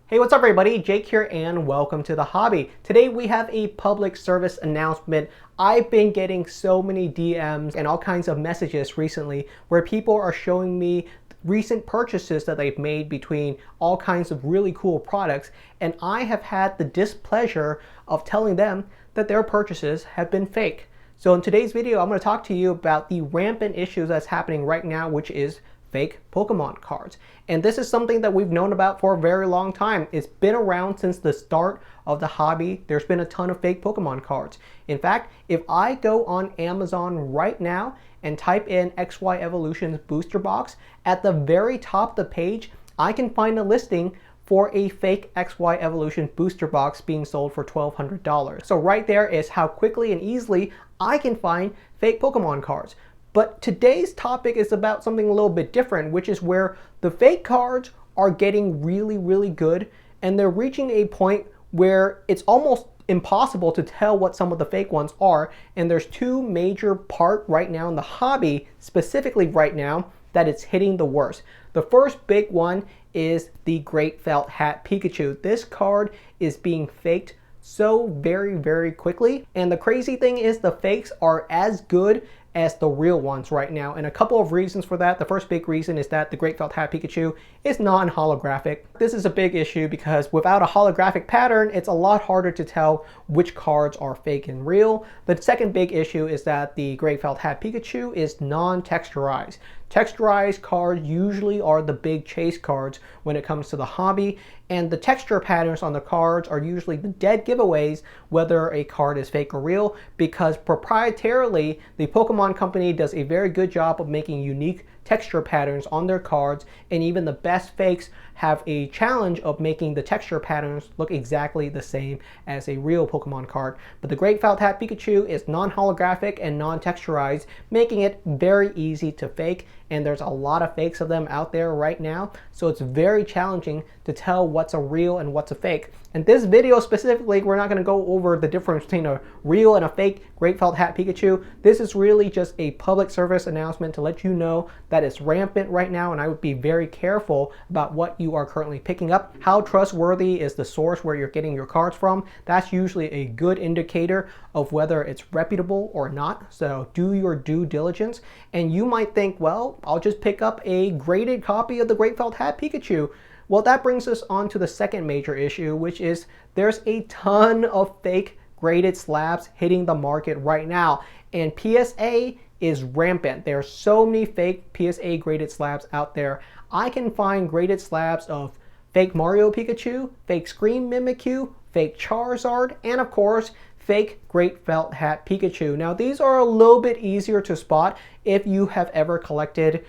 Hey, what's up everybody? Jake here and welcome to the hobby. Today we have a public service announcement. I've been getting so many DMs and all kinds of messages recently where people are showing me recent purchases that they've made between all kinds of really cool products, and I have had the displeasure of telling them that their purchases have been fake. So in today's video, I'm going to talk to you about the rampant issue that's happening right now, which is fake Pokemon cards. And this is something that we've known about for a very long time. It's been around since the start of the hobby. There's been a ton of fake Pokemon cards. In fact, if I go on Amazon right now and type in XY Evolution's booster box, at the very top of the page, I can find a listing for a fake XY Evolution booster box being sold for $1,200. So right there is how quickly and easily I can find fake Pokemon cards. But today's topic is about something a little bit different, which is where the fake cards are getting really, really good, and they're reaching a point where it's almost impossible to tell what some of the fake ones are. And there's two major parts right now in the hobby, specifically right now, that it's hitting the worst. The first big one is the Great Felt Hat Pikachu. This card is being faked so very, very quickly. And the crazy thing is the fakes are as good as the real ones right now, and a couple of reasons for that. The first big reason is that the Great Felt Hat Pikachu is non-holographic. This is a big issue because without a holographic pattern, it's a lot harder to tell which cards are fake and real. The second big issue is that the Great Felt Hat Pikachu is non-texturized. Texturized cards usually are the big chase cards when it comes to the hobby, and the texture patterns on the cards are usually the dead giveaways whether a card is fake or real, because proprietarily the Pokemon Company does a very good job of making unique texture patterns on their cards, and even the best fakes have a challenge of making the texture patterns look exactly the same as a real Pokemon card. But the Great Felt Hat Pikachu is non-holographic and non-texturized, making it very easy to fake, and there's a lot of fakes of them out there right now, so it's very challenging to tell what's a real and what's a fake. In this video specifically, we're not going to go over the difference between a real and a fake Great Felt Hat Pikachu. This is really just a public service announcement to let you know that it's rampant right now, and I would be very careful about what you are currently picking up. How trustworthy is the source where you're getting your cards from? That's usually a good indicator of whether it's reputable or not, so do your due diligence. And you might think, well, I'll just pick up a graded copy of the Great Felt Hat Pikachu. Well, that brings us on to the second major issue, which is there's a ton of fake graded slabs hitting the market right now, and PSA is rampant. There are so many fake PSA graded slabs out there. I can find graded slabs of fake Mario Pikachu, fake Scream Mimikyu, fake Charizard, and of course, fake Great Felt Hat Pikachu. Now these are a little bit easier to spot if you have ever collected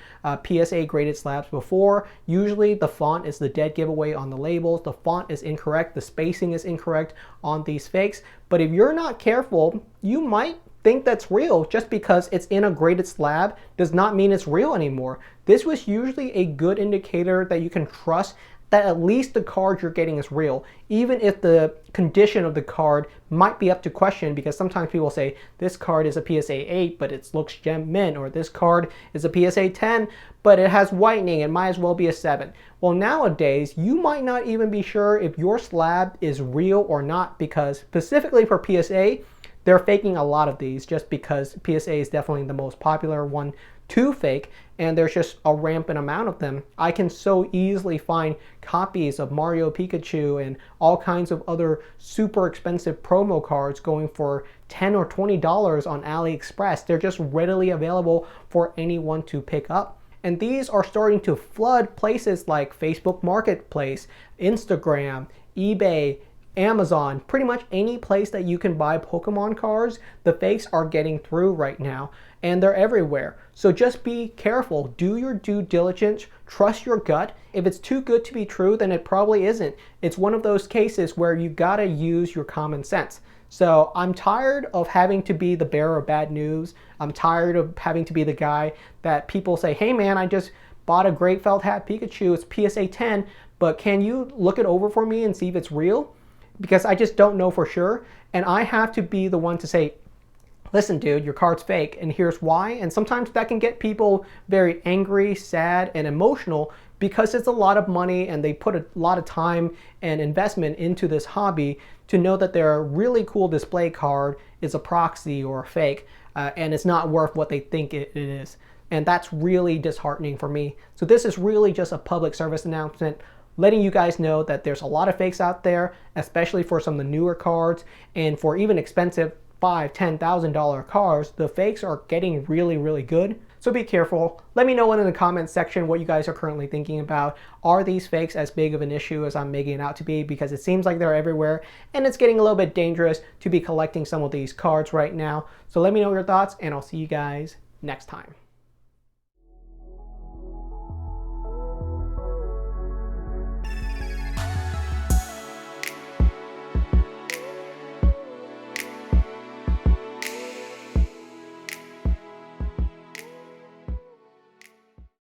PSA graded slabs before. Usually the font is the dead giveaway on the labels. The font is incorrect, the spacing is incorrect on these fakes. But if you're not careful, you might think that's real. Just because it's in a graded slab does not mean it's real anymore. This was usually a good indicator that you can trust that at least the card you're getting is real, even if the condition of the card might be up to question, because sometimes people say this card is a PSA 8 but it looks gem mint, or this card is a PSA 10 but it has whitening, it might as well be a 7. Well, nowadays you might not even be sure if your slab is real or not, because specifically for PSA, they're faking a lot of these just because PSA is definitely the most popular one to fake, and there's just a rampant amount of them. I can so easily find copies of Mario Pikachu and all kinds of other super expensive promo cards going for $10 or $20 on AliExpress. They're just readily available for anyone to pick up. And these are starting to flood places like Facebook Marketplace, Instagram, eBay, Amazon, pretty much any place that you can buy Pokemon cards. The fakes are getting through right now, and they're everywhere. So just be careful, do your due diligence, trust your gut. If it's too good to be true, then it probably isn't. It's one of those cases where you gotta use your common sense. So I'm tired of having to be the bearer of bad news. I'm tired of having to be the guy that people say, hey man, I just bought a Great Felt Hat Pikachu, it's PSA 10, but can you look it over for me and see if it's real? Because I just don't know for sure, and I have to be the one to say, listen dude, your card's fake and here's why. And sometimes that can get people very angry, sad, and emotional because it's a lot of money and they put a lot of time and investment into this hobby, to know that their really cool display card is a proxy or a fake, and it's not worth what they think it is. And that's really disheartening for me. So this is really just a public service announcement, letting you guys know that there's a lot of fakes out there, especially for some of the newer cards, and for even expensive $5,000, $10,000 cards, the fakes are getting really good. So be careful. Let me know in the comments section what you guys are currently thinking about. Are these fakes as big of an issue as I'm making it out to be? Because it seems like they're everywhere, and it's getting a little bit dangerous to be collecting some of these cards right now. So let me know your thoughts, and I'll see you guys next time.